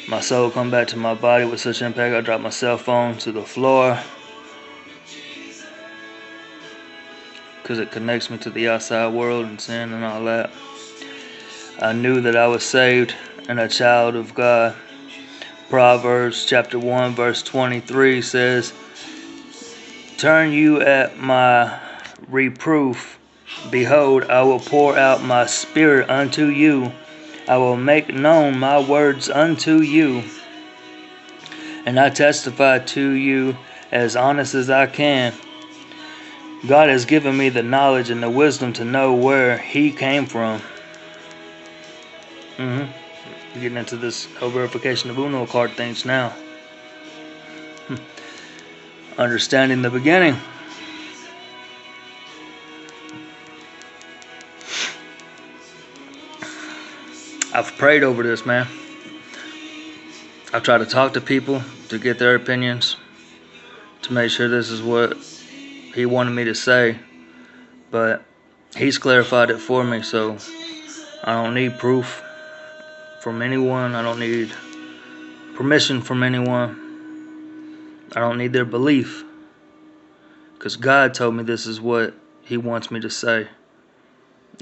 My soul come back to my body with such impact. I dropped my cell phone to the floor because it connects me to the outside world and sin and all that. I knew that I was saved and a child of God. Proverbs chapter 1 verse 23 says, "Turn you at my reproof. Behold, I will pour out my spirit unto you. I will make known my words unto you. And I testify to you as honest as I can." God has given me the knowledge and the wisdom to know where He came from. We're getting into this whole verification of Uno card things now. Understanding the beginning. I've prayed over this, man. I've tried to talk to people to get their opinions, to make sure this is what He wanted me to say, but He's clarified it for me, so I don't need proof from anyone. I don't need permission from anyone. I don't need their belief, because God told me this is what He wants me to say,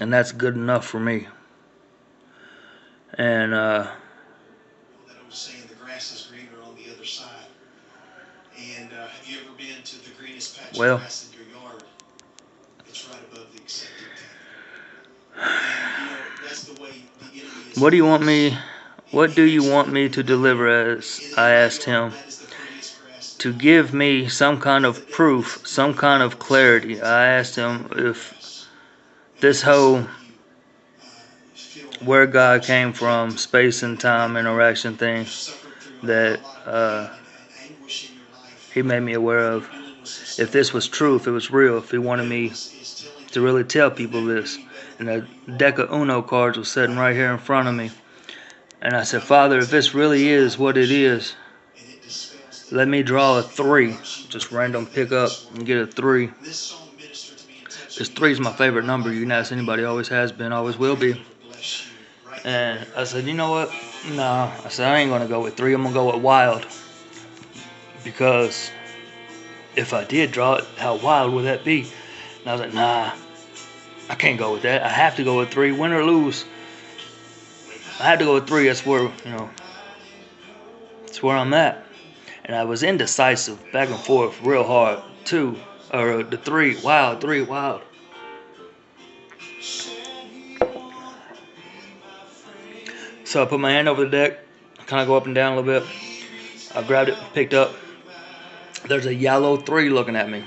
and that's good enough for me. And that I was saying, the grass is greener on the other side. And have you ever been to the greenest patch of grass in your yard? It's right above the accepted table. And that's the way the enemy is. what do you want me to deliver? As I asked him to give me some kind of proof, some kind of clarity. I asked him if this whole where God came from, space and time interaction thing that He made me aware of, if this was true, if it was real, if He wanted me to really tell people this. And a deck of Uno cards was sitting right here in front of me. And I said, Father, if this really is what it is, let me draw a 3. Just random pick up and get a 3. Because 3 is my favorite number. You can ask anybody, always has been, always will be. And I said, you know what? No. I said, I ain't going to go with 3. I'm going to go with wild. Because if I did draw it, how wild would that be? And I was like, nah, I can't go with that. I have to go with 3, win or lose. I had to go with 3. That's where, that's where I'm at. And I was indecisive, back and forth, real hard. 2, or the 3, wild, 3, wild. So I put my hand over the deck, kind of go up and down a little bit. I grabbed it, picked up. There's a yellow 3 looking at me.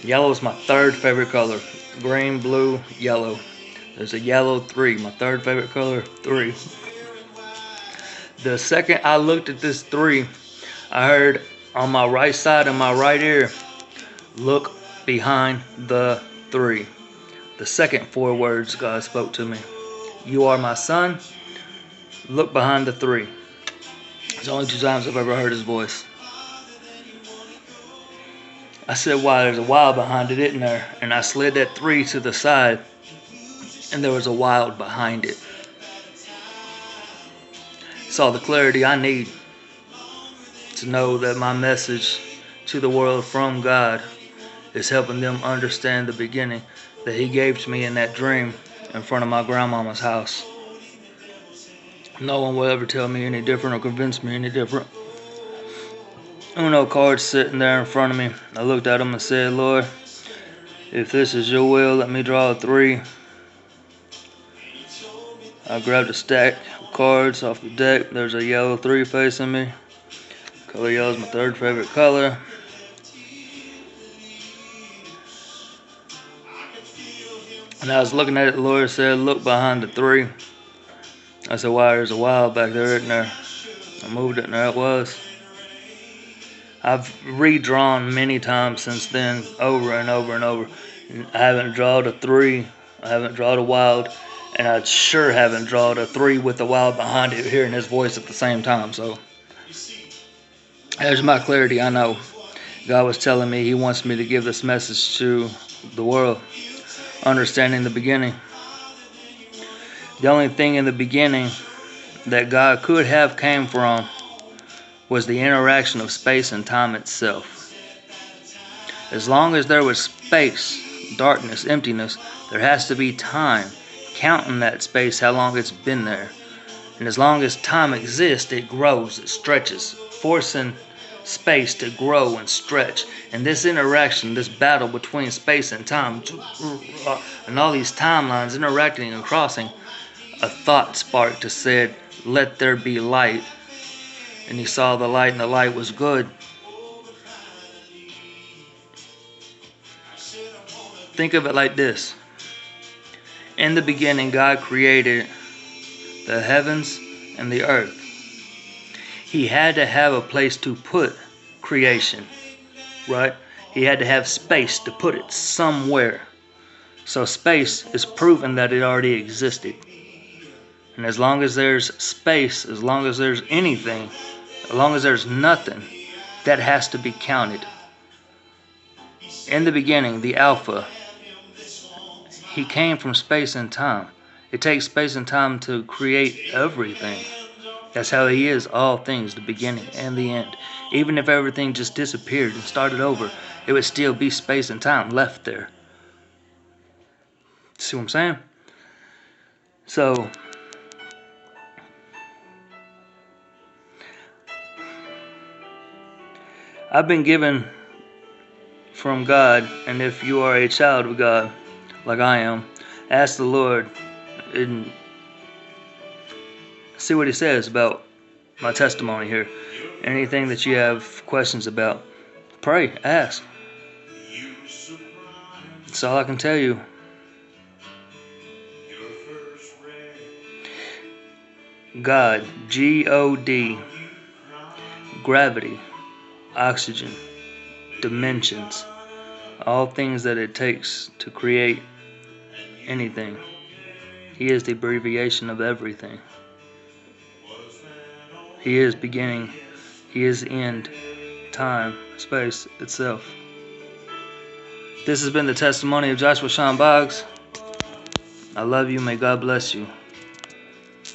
Yellow is my 3rd favorite color. Green, blue, yellow. There's a yellow 3, my 3rd favorite color, 3. The second I looked at this 3, I heard on my right side of my right ear, look behind the 3. The second 4 words God spoke to me. You are my son. Look behind the 3. It's only 2 times I've ever heard His voice. I said, wow, there's a wild behind it, isn't there? And I slid that 3 to the side, and there was a wild behind it. Saw the clarity I need to know that my message to the world from God is helping them understand the beginning that He gave to me in that dream in front of my grandmama's house. No one will ever tell me any different or convince me any different. Uno cards sitting there in front of me. I looked at them and said, Lord, if this is your will, let me draw a 3. I grabbed a stack of cards off the deck. There's a yellow 3 facing me. Color yellow is my 3rd favorite color. And I was looking at it, the Lord said, look behind the 3. I said, wow, there's a wild back there, isn't there? I moved it and there it was. I've redrawn many times since then, over and over and over. I haven't drawn a 3. I haven't drawn a wild. And I sure haven't drawn a 3 with the wild behind it, hearing His voice at the same time. So there's my clarity. I know God was telling me He wants me to give this message to the world. Understanding the beginning. The only thing in the beginning that God could have came from was the interaction of space and time itself. As long as there was space, darkness, emptiness, there has to be time, counting that space, how long it's been there. And as long as time exists, it grows, it stretches, forcing space to grow and stretch. And this interaction, this battle between space and time, and all these timelines interacting and crossing, a thought sparked to said, "Let there be light." And he saw the light, and the light was good. Think of it like this. In the beginning, God created the heavens and the earth. He had to have a place to put creation, right? He had to have space to put it somewhere. So space is proven that it already existed. And as long as there's space, as long as there's anything, as long as there's nothing, that has to be counted. In the beginning, the Alpha, he came from space and time. It takes space and time to create everything. That's how he is, all things, the beginning and the end. Even if everything just disappeared and started over, it would still be space and time left there. See what I'm saying? So, I've been given from God, and if you are a child of God, like I am, ask the Lord and see what he says about my testimony here. Anything that you have questions about, pray, ask. That's all I can tell you. God, G-O-D, gravity, oxygen, dimensions, all things that it takes to create anything. He is the abbreviation of everything. He is beginning, he is end, time, space itself. This has been the testimony of Joshua Sean Boggs. I love you. May God bless you.